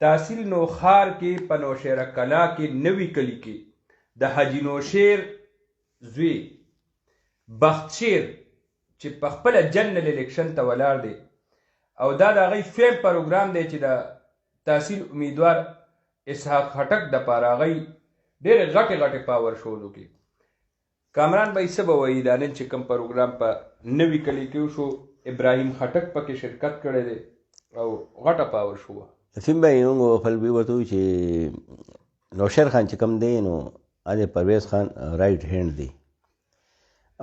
تحصیل نوخار کې په نوشیره کلا کې نوي کلي کې د حاجي نوشیر زوی بختشیر چې په خپله جنرال الیکشن ته ولاړ دی او دا د هغوی فیم پروګرام دی چې د تحصیل امیدوار اسحاق خټک دپاره هغوی ډېرې غټې غټې پاور شولو کې کامران بھائی څه به وایي دا نن چې کوم پروګرام په نوي کلي کې وشو ابراهیم خټک پکې شرکت کړی دی او غټه پاور شو فیم بھائی موږ خپل وی ورته وایو چې نوشیر خان چې کوم دی نو د پرویز خان رائټ هینډ دی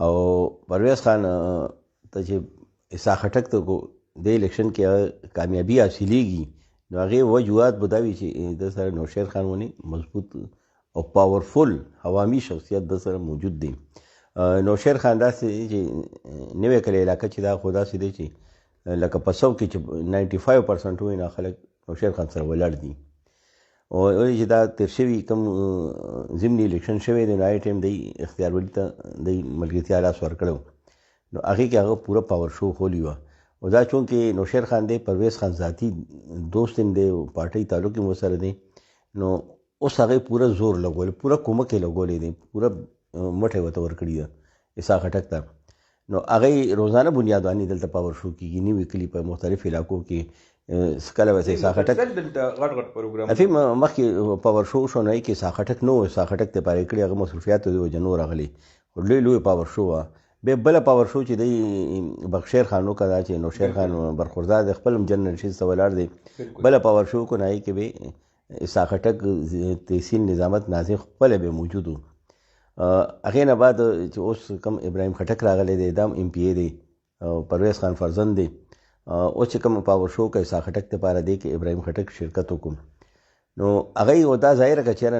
او پرویز خان ته چې اسحاق خټک ته د الیکشن کې کامیابی حاصلېږي نو هغې وجوهات به دا وي چې د سره نوشیر خان ونی مضبوط او پاورفل عوامي شخصیت د سره موجود دی نوشیر خان داسې چې نوی کلی علاقه چې دا خو داسې دی چې لکه په 100 کې چې 95% وایي نه خلک نوشیر خان سره ولاړ دي او چې دا تیر شوي کوم ضمني الیکشن شوی دی نو هغې ټایم دی اختیار ولي ته دی ملګرتیا لاس ورکړی نو هغې کې هغه پوره پاور شو خولی وه او دا چونکې نوشیر خان دی پرویز خان ذاتی دوست هم دی پارټۍ تعلق هم ورسره دی نو اوس هغې پوره زور لګولی پوره کومک یې لګولی دی پوره مټ یې ورته ورکړي ده اسحاق خټک ته نو هغې روزانه بنیاد باندې دلته پاور شو کېږي نوي کلي په مختلف علاقو کې کله به اسحاق خټک افیم مخکې پاور شو شو نه کې اسحاق خټک نه و اسحاق خټک ته پاره کړي هغه مصروفیاتو د وجه نو راغلی خو لوی پاور شو وه بیا بله پاور شو چې دی بخشیر خان وکړه دا چې نوشیر خان برخوردار دی خپل هم جنرال شیز ته ولاړ دی بله پاور شو کو نه کې به اسحاق خټک تحصیل نظامت ناظم خپله به موجود و هغې نه بعد چې اوس کوم ابراهیم خټک راغلی دی دا هم ایم پی ای دی او پرویز خان فرزند دی اوس چې کوم پاور شو که اسحاق خټک دپاره دی کې ابراهیم خټک شرکت وکړو نو هغوی و دا ظاهره که چېرې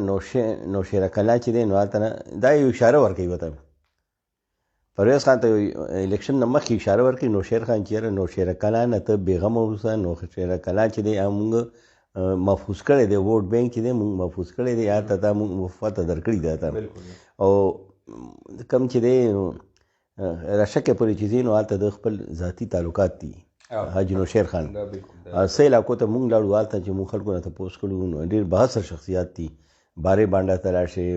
نوشیره کلا چې دی نو هلته نه دا یو اشاره ورکوي ورته پرویز خان ته الیکشن نه مخکې اشاره ورکوي نوشیر خان چېرې نوشیره کلا نه ته بېغمه اوسه نوشیره کلا چې دی موږ محفوظ کړی دی ووټ بینک چې دی موږ محفوظ کړی دی هلته تا موږ مفته درکړي دی هلته او کوم چې دی رشکې پورې چې ځي نو هلته د خپل ذاتي تعلقات دي حاجي نوشیر خان څه علاقو ته موږ لاړو هلته چې موږ خلکو نه تپوس کړو نو ډېر بحثر شخصیات دي بارې بانډا ته راشې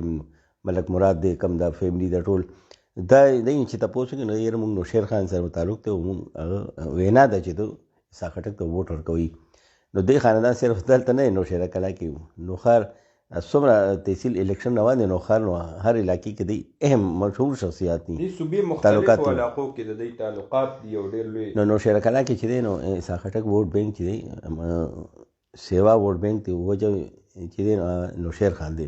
ملک مراد دی کم دا فیملی دا ټول دا دی چې تپوس وکړي نو یاره موږ نوشیر خان سره تعلق دی او موږ هغه وینا ده چې ته اسحاق خټک ته ووټ ورکوي نو دی خاندان صرف دلته نه نوشیره کلا کې نوخار څومره تحصیل الیکشن روان دی نوخار نو هر علاقې کې دی اهم مشهور شخصیات دي د صوبې مختلفو علاقو کې د دې تعلقات دي او ډېر لوی نو نوشیره کلا کې چې دی نو اسحاق خټک ووټ بینک چې دی سیوا ووټ بینک دی وجه چې دی نوشیر خان دی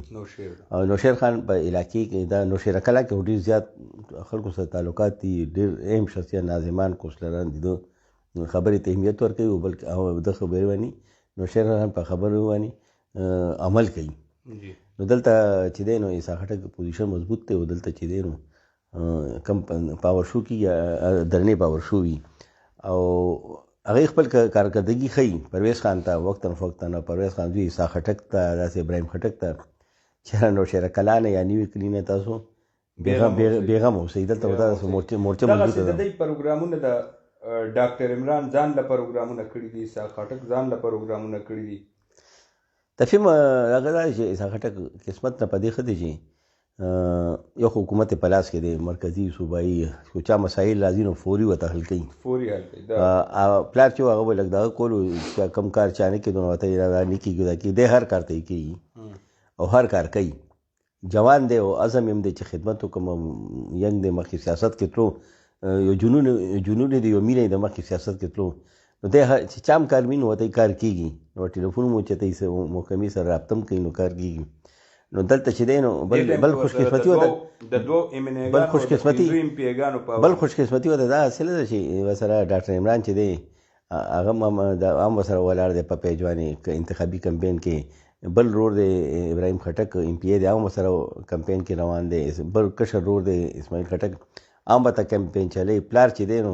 او نوشیر خان په علاقې کې دا نوشیره کلا کې ډېر زیات خلکو سره تعلقات دي ډېر اهم شخصیت ناظمان کوسلران دي خبرې ته اهمیت ورکوي او بلکې او د خبرې واني نوشیر خان په خبرو واني عمل کوي نو دلته چې دی نو اسحاق خټک پوزیشن مضبوط دی او دلته چې دی نو کم پاور شو کې یا درنې پاور شو وي او هغې خپل کارکردګي ښیي پرویز خان ته وقتا فوقتا نه پرویز خان دوی اسحاق خټک ته داسې ابراهیم خټک ته چې نوشیره کلا نه یا نوي کلي نه تاسو بېغمه اوسئ دلته داسې مورچه موجوده ده د دوی پروګرامونه د ډاکټر عمران ځان له پروګرامونه کړي دي اسحاق خټک ځان له پروګرامونه کړي دي تفهیم هغه دا چې اسحاق خټک قسمت نه په دې ښه دی چې یو حکومت په لاس کې دی مرکزي صوبایي خو چا مسایل راځي نو فوري ورته حل کوي پلار چې هغه به لږ دغه کولو چې کم کار چا نه کېدو نو ورته یې دا نه کېږي دا کېږي دی هر کار ته یې کوي او هر کار کوي جوان دی او عزم هم دی چې خدمت وکړم ینګ دی مخکې سیاست کې تلو یو جنون دی یو مینه د مخکې سیاست کې تلو نو دی چې چا هم کار وي نو ورته یې کار کېږي نو ټلیفون مو چې ته محکمې سره رابطه هم کوي نو کار کېږي نو دلته چې دی نو بل خوشقسمتي بل خوشقسمتي ورته دا حاصله ده چې ورسره ډاکټر عمران چې دی هغه هم ورسره ولاړ دی په پیجوانې انتخابي کمپین کې بل رور دی ابراهیم خټک ایم پی ای دی هم ورسره کمپین کې روان دی بل کشر رور دی اسماعیل خټک هم ورته کمپین چلی پلار چې دی نو